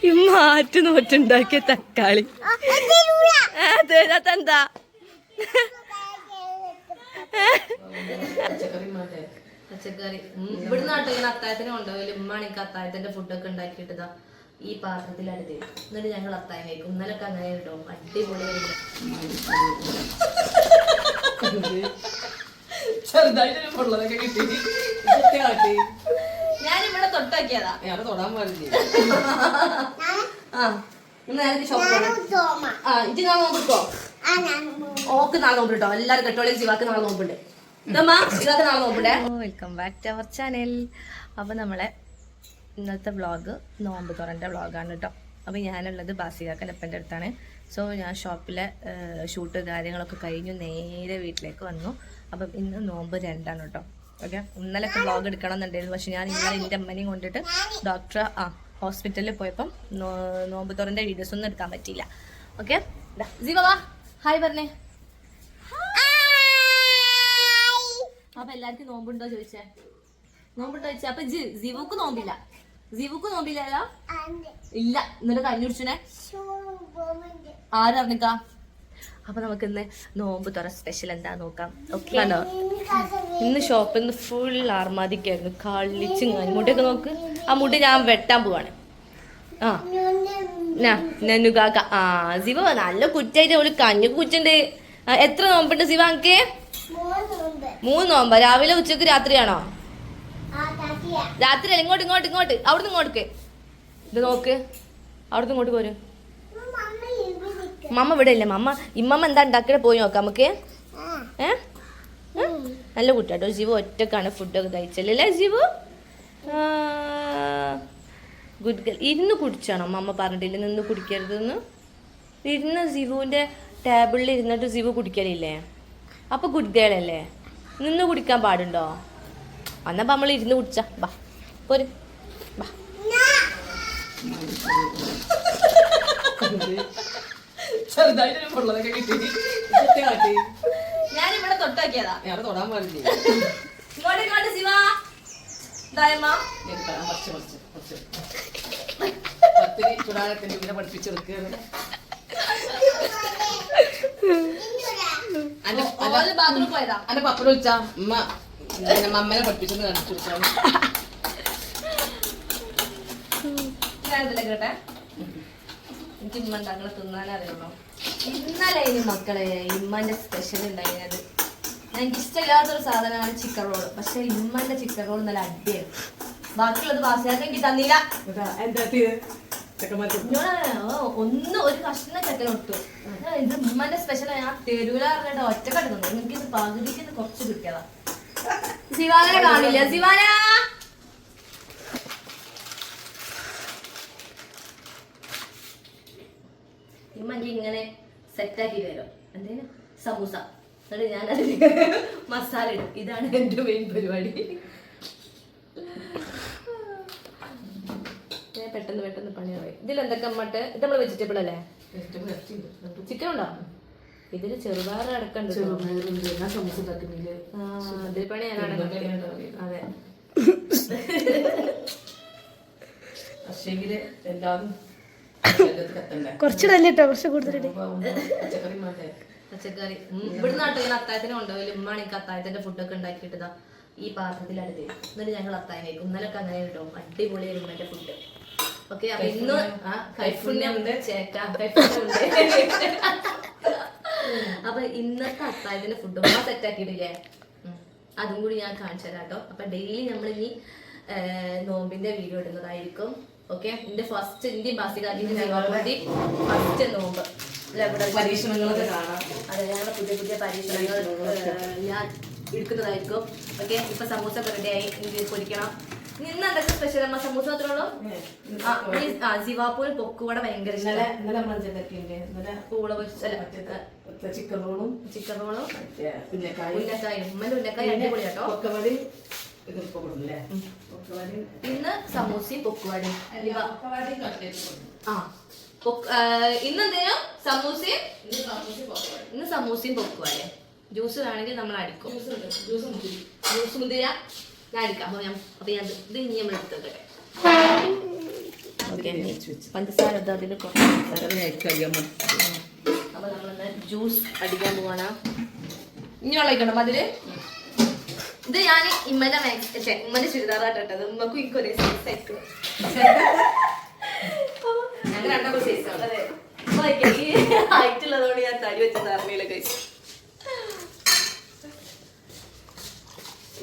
ഈ മാറ്റി നോറ്റുണ്ടാക്കിയ തക്കാളി അതെന്താ പച്ചക്കറി ഇവിടെ നാട്ടിൽ ഇങ്ങനെ അത്തായത്തിന് കൊണ്ടുപോയി ഉമ്മാണെങ്കിൽ അത്തായത്തിന്റെ ഫുഡൊക്കെ ഉണ്ടാക്കിയിട്ടതാ ഈ പാത്രത്തിലാണ് തരും. എന്നിട്ട് ഞങ്ങൾ അത്തായം കഴിക്കും. ഇന്നലൊക്കെ അങ്ങനെ കേട്ടോ, അടിപൊളി. ഞാനിവിടെ തൊട്ടാക്കിയതാ, തൊടാൻ പാടില്ല. ഇത് നാളെ നോക്കിട്ടോ, ഓക്ക് നാളെ നോക്കിട്ടോ. എല്ലാരും കെട്ടോളി, ശിവാക്ക് നാളെ നോക്കുന്നുണ്ട്. Welcome back to our channel. അപ്പോൾ നമ്മളെ ഇന്നത്തെ വ്ളോഗ് നോമ്പ് തുറൻ്റെ വ്ളോഗാണ് കേട്ടോ. അപ്പോൾ ഞാനുള്ളത് ബാസികാക്കൻ്റെ അപ്പൻ്റെ അടുത്താണ്. സോ ഞാൻ ഷോപ്പിലെ ഷൂട്ട് കാര്യങ്ങളൊക്കെ കഴിഞ്ഞു നേരെ വീട്ടിലേക്ക് വന്നു. അപ്പം ഇന്ന് നോമ്പ് 2 കേട്ടോ. ഓക്കെ, ഇന്നലെയൊക്കെ വ്ളോഗ് എടുക്കണം എന്നുണ്ടായിരുന്നു. പക്ഷെ ഞാൻ ഇന്നലെ എൻ്റെ അമ്മനെയും കൊണ്ടിട്ട് ഹോസ്പിറ്റലിൽ പോയപ്പം നോമ്പ് തുറൻ്റെ വീഡിയോസ് ഒന്നും എടുക്കാൻ പറ്റിയില്ല. ഓക്കെ, ജീവാ ഹായ് പറഞ്ഞേ. അപ്പൊ എല്ലാവർക്കും നോമ്പുണ്ടോ ചോദിച്ചേ? നോമ്പുണ്ടോ ചോദിച്ചേ? അപ്പൊ ജീവുക്ക് നോമ്പില്ല. ജീവുക്ക് നോമ്പില്ലല്ലോ? ഇല്ല. എന്നിട്ട് കഞ്ഞി കുടിച്ചേ ആരറിഞ്ഞിക്കാ? അപ്പൊ നമുക്ക് ഇന്ന് നോമ്പ് തുറ സ്പെഷ്യൽ എന്താ നോക്കാം. ഓക്കെ ആണോ? ഇന്ന് ഷോപ്പിൽ നിന്ന് ഫുൾ ആർമാദിക്കായിരുന്നു. കളിച്ച് മുടിയൊക്കെ നോക്ക്. ആ മുടി ഞാൻ വെട്ടാൻ പോവാണ്. ആ നന്നുകാക്ക. ആ ശിവ നല്ല കുറ്റായിട്ട് ഒരു കഞ്ഞൊക്കെ കുറ്റുണ്ട്. എത്ര നോമ്പുണ്ട് ശിവ എനിക്ക്? 3 നോമ്പ. രാവിലെ ഉച്ചക്ക് രാത്രിയാണോ? രാത്രി അല്ല. ഇങ്ങോട്ട് ഇങ്ങോട്ട് ഇങ്ങോട്ട് അവിടുന്ന് ഇങ്ങോട്ട് ഇത് നോക്ക്. അവിടുന്ന് ഇങ്ങോട്ട് പോരും. മമ്മ ഇവിടെ ഇല്ല. ഇമ്മമ്മ എന്താ ഉണ്ടാക്കിയിട്ട് പോയി നോക്കാം നമുക്ക്. നല്ല കുട്ടാട്ടോ. ജീവു ഒറ്റക്കാണ് ഫുഡൊക്കെ കഴിച്ചല്ലേ ജീവു? Good girl. ഇരുന്ന് കുടിച്ചാണോ? മമ്മ പറഞ്ഞിട്ടില്ല നിന്ന് കുടിക്കരുതെന്ന്. ഇരുന്ന് ജീവുവിന്റെ ടേബിളിൽ ഇരുന്നിട്ട് ജീവു കുടിക്കലില്ലേ? അപ്പൊ ഗുഡ് ഗേൾ അല്ലേ? നിന്ന് കുടിക്കാൻ പാടുണ്ടോ? അന്നപ്പോ നമ്മൾ ഇരുന്ന് കുടിച്ച ബാ പോര് ബാ. ഞാനിവിടെ തൊട്ടാക്കിയതാ, തൊടാൻ പാടില്ല. ഇങ്ങോട്ട് ശിവ പഠിപ്പിച്ചെടുക്കുക. അന്റെ പപ്പട വിളിച്ചാ മമ്മനെ പഠിപ്പിച്ചെന്ന് കാണിച്ചു കൊടുക്കാം. കേട്ടെ, എനിക്ക് ഇമ്മ ഉണ്ടാക്കണ തിന്നാനറിയണോ? ഇന്നലെ ഇനി മക്കളെ ഇമ്മന്റെ സ്പെഷ്യൽ ഉണ്ടായിരുന്നത്. എനിക്ക് ഇഷ്ടമില്ലാത്തൊരു സാധനമാണ് ചിക്കൻ റോള്. പക്ഷെ ഇമ്മന്റെ ചിക്കൻ റോൾ നല്ല അടിയായിരുന്നു. ബാക്കിയുള്ളത് ബാസിയാക്കാൻ എനിക്ക് തന്നില്ല. ഒരു കഷ്ണം ചക്കൻ ഒട്ടു. ഇത് ഉമ്മന്റെ സ്പെഷ്യൽ. ഞാൻ തെരുവില പറഞ്ഞിട്ട് ഒറ്റക്കെട്ട് തന്നു. എനിക്ക് ഇത് പകുതിക്ക് കുറച്ച് കിട്ടിയതാ. ശിവാനെ കാണില്ല. ശിവാന ഇമ്മക്ക് ഇങ്ങനെ സെറ്റാക്കി തരും. എന്തേലും സമൂസ. എന്നിട്ട് ഞാൻ അതിൽ മസാല ഇടും. ഇതാണ് എന്റെ മെയിൻ പരിപാടി. പെട്ടെന്ന് പണിയായി. ഇതിലെന്തൊക്കെ മട്ട്? ഇത് നമ്മള് വെജിറ്റബിൾ അല്ലേ? ചിക്കൻ ഉണ്ടോ? ഇതില് ചെറുപയർ അടക്കണ്ട്. ഇതിൽ പണി ഞാനാണ്. അതെ, കുറച്ചിടല്ലോ, കുറച്ച് കൂടുതൽ പച്ചക്കറി. ഇവിടെ നാട്ടിൽ ഇങ്ങനെ അത്തായത്തിന് കൊണ്ടുപോയി ഉമ്മാണെങ്കിൽ അത്തായത്തിന്റെ ഫുഡൊക്കെ ഉണ്ടാക്കിയിട്ടതാ ഈ പാത്രത്തിലാണ് തരും. എന്നിട്ട് ഞങ്ങൾ അത്തായം കഴിക്കും. ഇന്നലൊക്കെ അങ്ങനെ കേട്ടോ, അടിപൊളിയായിരുന്നു എന്റെ ഫുഡ്. ഓക്കെ, അപ്പൊ ഇന്ന് അപ്പൊ ഇന്നത്തെ അത്തായത്തിന്റെ ഫുഡ് ഉമ്മ സെറ്റ് ആക്കിയിട്ടില്ലേ, അതും കൂടി ഞാൻ കാണിച്ചു തരാം കേട്ടോ. അപ്പൊ ഡെയിലി നമ്മൾ ഇനി നോമ്പിന്റെ വീഡിയോ ഇടുന്നതായിരിക്കും. ഓക്കെ, എന്റെ ഫസ്റ്റ് ഇന്ത്യൻ ബാസികാക്കിന്റെ വേണ്ടി ഫസ്റ്റ് നോമ്പ് പരീക്ഷണങ്ങളൊക്കെ കാണാം. അതെ, ഞങ്ങളുടെ പുതിയ പരീക്ഷണങ്ങൾ ഞാൻ എടുക്കുന്നതായിരിക്കും. ഓക്കെ, ഇപ്പൊ സമൂസ റെഡിയായി. ഇനി പൊരിക്കണം. ഇന്ന് എന്തൊക്കെ സ്പെഷ്യൽ അമ്മ? സമൂസ മാത്രമേ ഉള്ളൂ. ജിവാപ്പൂർ പൊക്കുവട ഭയങ്കര ചിക്കൻ റോളും ഉന്നക്കായും. ഉമ്മന്റെ ഉന്നക്കായ അടിപൊളി കേട്ടോ. ഇന്ന് സമൂസയും പൊക്കുവടയും. ഇന്നെന്തേലും സമൂസയും ഇന്ന് സമൂസയും പൊക്കുവടയും. ജ്യൂസ് വേണമെങ്കിൽ നമ്മൾ അടിക്കും. ജ്യൂസ് മുന്തിര ഞാൻ അടിക്കാം. അപ്പൊ ഞാൻ ഇത് ഇനി നമ്മൾ എടുത്തിട്ടെ. ഓക്കെ പഞ്ചസാര അതിൽ കുറച്ച് അപ്പൊ നമ്മളെന്താ ജ്യൂസ് അടിക്കാൻ പോവാണ്. ഇനി വെള്ളയിക്കണം അതില്. ഇത് ഞാൻ ഇമ്മന്റെ ഉമ്മന്റെ ചുരിദാറായിട്ടത്. ഉമ്മക്കും എനിക്ക് ഒരേ സൈസ് ആയിരിക്കും. ഞങ്ങൾ രണ്ടാമത്തെ സൈസാണ്. അതെ ഹൈറ്റുള്ളതുകൊണ്ട് ഞാൻ തടി വെച്ച ധാരണയില കഴിച്ചു.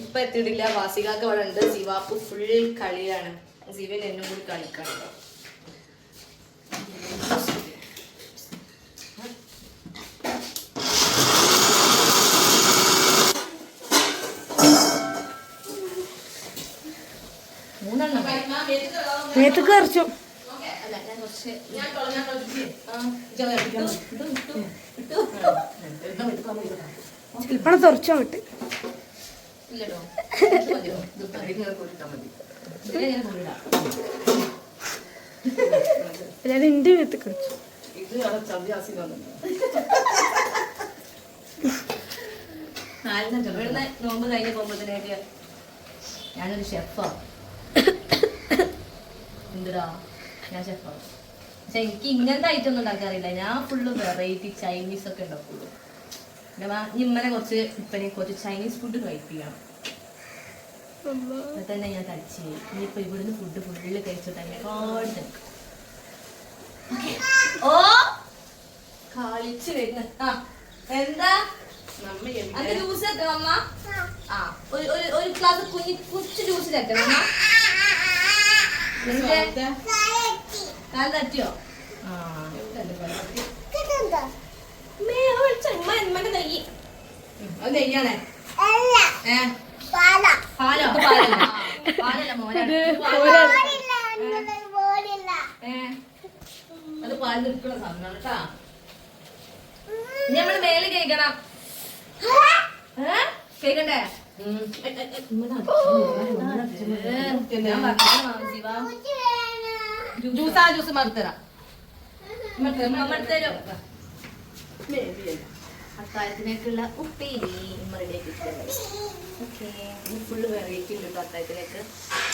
ഇപ്പൊ എത്തിയിട്ടില്ല. വാസികാക്ക് അവിടെ ഉണ്ട്. സിവാപ്പ് ഫുൾ കളിയാണ്. സിവൻ എന്നും കൂടി കളിക്കാണല്ലോ. മേത്തൊക്കെ അരച്ചു. ചിലപ്പോ തുറച്ചോ വിട്ട് ഞാൻ എന്റെ മേത്ത് കളിച്ചു. നോമ്പ് കഴിഞ്ഞ് പോകുമ്പോഴത്തേക്ക് ഞാനൊരു ഷെഫാ. എന്തിടാ ഞാൻ ഷെഫാണ്. പക്ഷെ എനിക്ക് ഇങ്ങനത്തെ ഐറ്റം ഒന്നും ഉണ്ടാക്കാറില്ല. ഞാൻ ഫുള്ള് വെറൈറ്റി ചൈനീസ് ഒക്കെ ഉണ്ടാക്കുള്ളൂ. ഇമ്മനെ കുറച്ച് ഇപ്പനെ കുറച്ച് ചൈനീസ് ഫുഡ് കഴിപ്പിക്കണം. തന്നെ ഞാൻ കഴിച്ചു. ഇനിയിപ്പോ ഇവിടുന്ന് ഫുഡ് ഫുള്ള് കഴിച്ചിട്ട് ഒരുപാട് തിരക്കും. ഓ കളിച്ചു വരുന്ന എന്താ അത് ജ്യൂസ് എത്തണം അമ്മ. ആ ഒരു ഗ്ലാസ് കുഞ്ഞു ജ്യൂസ് തട്ടണം അമ്മ. കാൽ തട്ടിയോ? അത് നെയ്യാണേ. പാലോ? പാലല്ല മോനെ. അത് പാൽ നിൽക്കുന്ന സാധനമാണ് കേട്ടാ. നമ്മള് മേലെ കഴിക്കണം. കഴിക്കണ്ടേ? ജ്യൂസ് മറുത്തരാം. അത്താഴത്തിനേക്കുള്ള ഉപ്പേരി റെഡിയാക്കി. ഓക്കെ ഇത് ഫുള്ള് വെറൈറ്റി ഉണ്ട് കേട്ടോ. അത്താഴത്തിലേക്ക്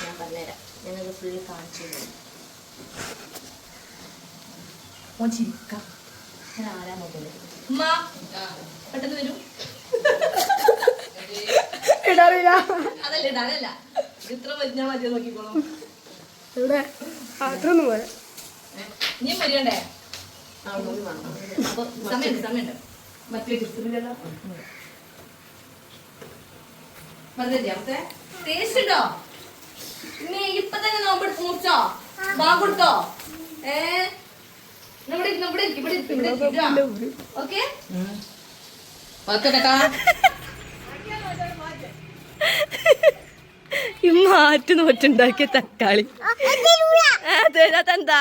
ഞാൻ പറഞ്ഞുതരാം. ഞാനത് ഫുള്ള് കാണിച്ചു തരാം. ഞാൻ ആരാ മൊബൈൽ ഉമ്മ പെട്ടെന്ന് വരൂ. അതല്ല ഇടാനല്ല. ഇത്ര ഞാൻ മതി നോക്കിക്കോളൂ. ഇവിടെ പാത്രമൊന്നും പോലെ നീ വരികണ്ടേ? അപ്പൊ സമയമുണ്ട്. മറ്റേ ടേസ്റ്റ് ഉണ്ടോ? ഇപ്പൊ തന്നെ നോമ്പെടുത്ത് മുറിച്ചോ? ബാങ്ക് കൊടുത്തോ? ഓക്കെ ഈ മാറ്റി നോറ്റുണ്ടാക്കിയ തക്കാളി അതെന്താ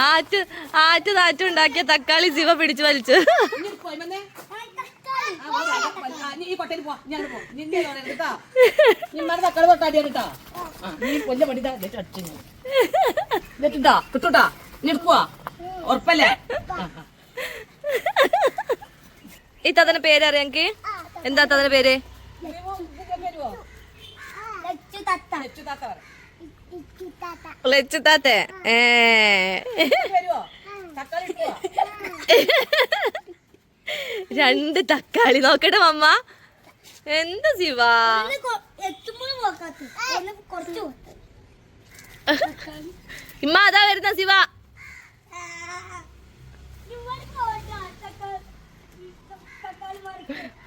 ആറ്റ് നാറ്റുണ്ടാക്കിയ തക്കാളി ശിവ പിടിച്ചു വലിച്ചു. ഉറപ്പല്ലേ? ഈ തതന്റെ പേരറിയാം എനിക്ക്. എന്താ തതന്റെ പേര്? ലച്ചു താത്ത. രണ്ട് തക്കാളി നോക്കട്ടെ മമ്മ. എന്താ ശിവ ഇമ്മ അതാ വരുന്ന ശിവ.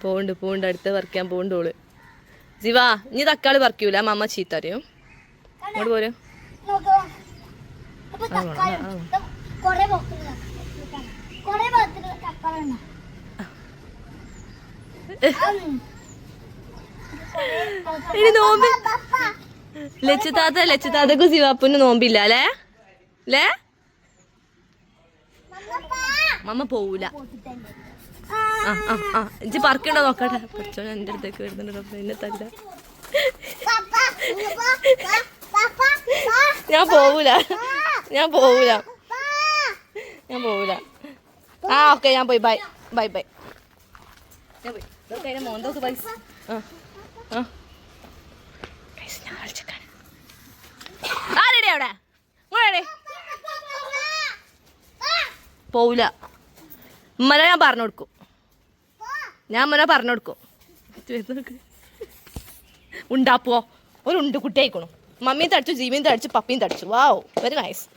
പോണ്ട് അടുത്ത് പറിക്കാൻ പോണ്ടോള്. ശിവ ഇനി തക്കാളി പറിക്കൂല മമ്മ ചീത്ത അറിയും. അങ്ങോട്ട് പോരും. ഇനി നോമ്പ് ലച്ചുതാത്തക്കും ശിവാപ്പന് നോമ്പില്ല അല്ലേ? അല്ലേ മമ്മ പോവൂല. ഇജ്ജ് പറക്കണ്ടോ നോക്കട്ടെ. പഠിച്ചോ എന്റെ അടുത്തേക്ക് വരുന്നുണ്ട്. എന്നെ തല്ല. ഞാൻ പോവൂല. ആ ഓക്കെ ഞാൻ പോയി. ബൈ. ഞാൻ പോയി ഇതൊക്കെ അതിന്റെ മോന്തൊക്കെ പൈസ ആ ആ Guys, ഞാൻ കളിച്ചേക്കാണ് ആരെടി അവിടെ ഇങ്ങോട്ടെ പോവില്ല ഉമ്മനെ ഞാൻ പറഞ്ഞു കൊടുക്കും ഞാൻ ഉമ്മനെ പറഞ്ഞു കൊടുക്കും ഉണ്ടാപ്പോ ഒരു ഉണ്ട് കുട്ടി ആയിക്കണു മമ്മിയും തടിച്ചു ജീവയും തടിച്ചു പപ്പിയും തടിച്ചു വാവ് വെരി നൈസ്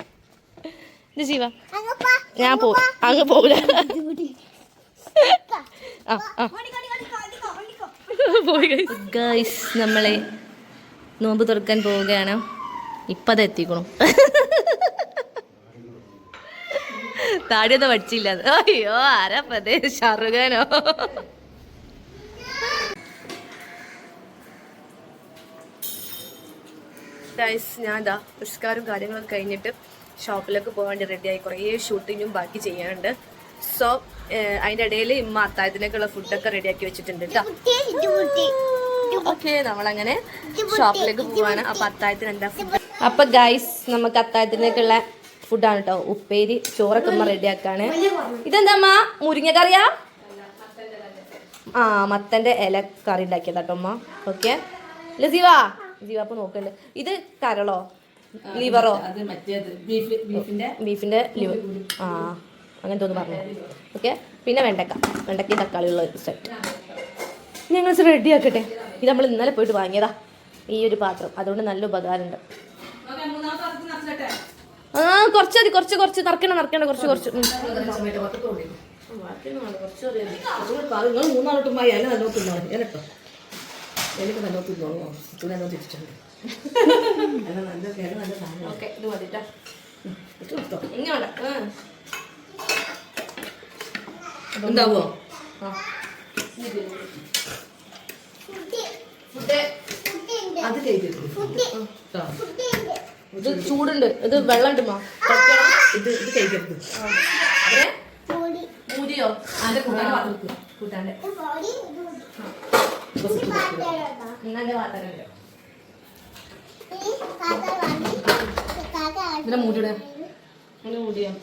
ഇത് ജീവ ഞാൻ പോവും അങ്ങ് പോവില്ല ഗൈസ് നമ്മളെ നോമ്പ് തുറക്കാൻ പോവുകയാണ് ഇപ്പം അത് എത്തിക്കണു താടിയൊന്നും പഠിച്ചില്ല അയ്യോ ആരാ പതേ ഷാറുഖാനോ ഗൈസ് ഞാൻ ഇതാ പുരസ്കാരം കാര്യങ്ങളൊക്കെ കഴിഞ്ഞിട്ട് ഷോപ്പിലേക്ക് പോകാൻ വേണ്ടി റെഡിയായി കുറേ ഷൂട്ടിങ്ങും ബാക്കി ചെയ്യാനുണ്ട് സോ അതിൻ്റെ ഇടയിൽ ഇമ്മ അത്താഴത്തിനൊക്കെയുള്ള ഫുഡൊക്കെ റെഡിയാക്കി വെച്ചിട്ടുണ്ട് കേട്ടോ ഓക്കെ നമ്മളങ്ങനെ ഷോപ്പിലേക്ക് പോവാണ് അപ്പൊ അത്താഴത്തിന് എന്താ ഫുഡ് അപ്പൊ ഗൈസ് നമുക്ക് അത്താഴത്തിനൊക്കെയുള്ള ഫുഡാണ് കേട്ടോ ഉപ്പേരി ചോറൊക്കെ ഉമ്മ റെഡിയാക്കാണ് ഇതെന്താ അമ്മ മുരിങ്ങക്കറിയാ ആ മത്തന്റെ ഇല കറി ഉണ്ടാക്കിയതാട്ടോ അമ്മ ഓക്കെ ഇല്ല ജീവാ അപ്പൊ നോക്കണ്ട് ഇത് കരളോ ലിവറോ ബീഫിന്റെ ലിവർ ആ അങ്ങനത്തെ ഒന്ന് പറഞ്ഞു ഓക്കെ പിന്നെ വെണ്ടയ്ക്ക തക്കാളിയുള്ള ഒരു സെറ്റ് ഞങ്ങൾ റെഡി ആക്കട്ടെ ഇത് നമ്മൾ ഇന്നലെ പോയിട്ട് വാങ്ങിയതാ ഈ ഒരു പാത്രം അതുകൊണ്ട് നല്ല ഉപകാരമുണ്ട് ആ കുറച്ച് നടക്കണ്ട കുറച്ച് മൂന്നാളോട്ടുമായി എന്നെ നല്ലോ തിന്നോളൂ കേട്ടോ എനിക്ക് നല്ലോ തിന്നോളൂ നല്ലോ തിരിച്ചുണ്ട് ഓക്കെ ഇത് മതിട്ടാ ഇങ്ങോട്ട് ഉണ്ടാവോ അത് ഇത് ചൂടുണ്ട് ഇത് വെള്ളം ഉണ്ടുമാ ഇത് കഴിക്കരുത് മൂരിയോ അതിന്റെ കൂട്ടാൻ്റെ ഇന്നെ വാട്ടാനുണ്ട് ഇതിനെ മൂടിയിട അങ്ങനെ മൂടിയോ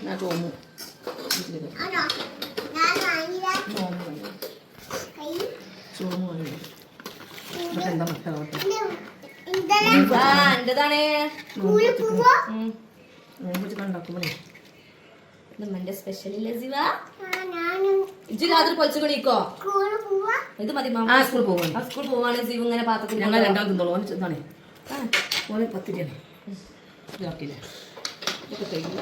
ഞാൻ തോന്നു എന്താ മക്കളോട്ടെ എന്റേതാണേ കണ്ടാക്കുമ്പോഴേ നമ്മന്റെ സ്പെഷ്യൽ രാത്രി പൊളിച്ചുകൊണ്ടിരിക്കോ ഇത് മതി സ്കൂൾ പോവാണ് സ്കൂൾ പോവാണ് ജീവ് ഇങ്ങനെ പാത്രത്തിൽ ഞങ്ങൾ രണ്ടാമത് തിന്നോളൂ ഓന് ചെന്നാണേ ഓന് പത്തിരിയാണ് ഇതാക്കില്ലേ ഇതൊക്കെ കഴിക്കില്ല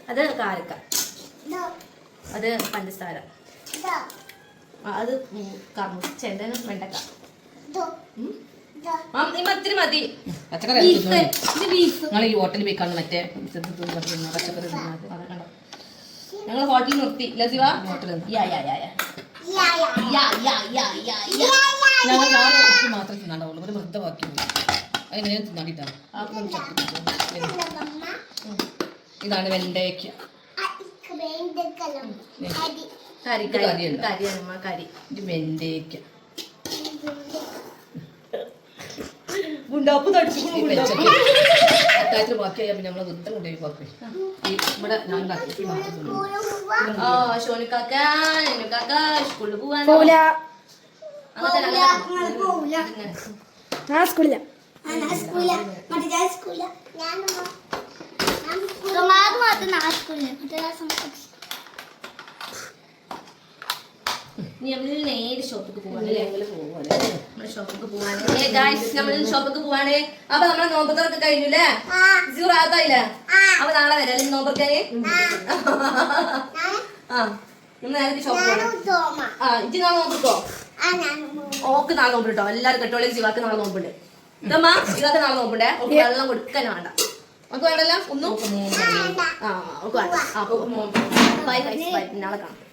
അത് കാരക്ക അത് പഞ്ചസാര അത് ചെണ്ടനും വെണ്ടക്ക ഇത്തിരി മതി പച്ചക്കറി നിങ്ങൾ ഈ ഹോട്ടലിൽ പോയി കാണുന്നു മറ്റേ പച്ചക്കറി ഞങ്ങൾ ഹോട്ടലിൽ നിർത്തി ലസിവ ഹോട്ടലിൽ ഞങ്ങൾ മാത്രമേ തിന്നാണ്ടാവുള്ളൂ ഒരു വൃദ്ധ ബാക്കി അതെങ്ങനെയാണ് തിന്നാണ്ടിട്ടാണ് ഇതാണ് വെണ്ടയ്ക്ക കരി ഇത് വെണ്ടയ്ക്ക അത്താഴത്തിന് ബാക്കിയായാൽ പിന്നെ നമ്മളെ വൃദ്ധം കൊണ്ടുപോയി ബാക്കി ഇവിടെ ഞാൻ ഉണ്ടാക്കി സ്കൂളിൽ പോവാൻ നേരെ ഷോപ്പിക്ക് പോവാണ് അപ്പൊ നമ്മളെ നോമ്പത്തൊക്കെ കഴിഞ്ഞില്ലേ ആകത്തായില്ലേ അപ്പൊ നാളെ വരാം അല്ലെങ്കിൽ നോമ്പൊക്കെ നേരത്തെ ഷോപ്പ് പോകണം ഇജ്ജ് നാളെ നോമ്പിട്ടോ ഓക്ക് നാളെ നോമ്പ് കേട്ടോ എല്ലാവരും കെട്ടോളി ജീവാക്ക് നാളെ നോമ്പുണ്ട് ഇതമ്മ ജീവാക്ക് നാളെ നോമ്പുണ്ടേ ഓക്ക് വെള്ളം കൊടുക്കാൻ വേണ്ട നമുക്ക് വേണ്ടല്ല ഒന്നും ഓക്ക് വേണ്ട ബൈ ബൈ നാളെ കാണാം.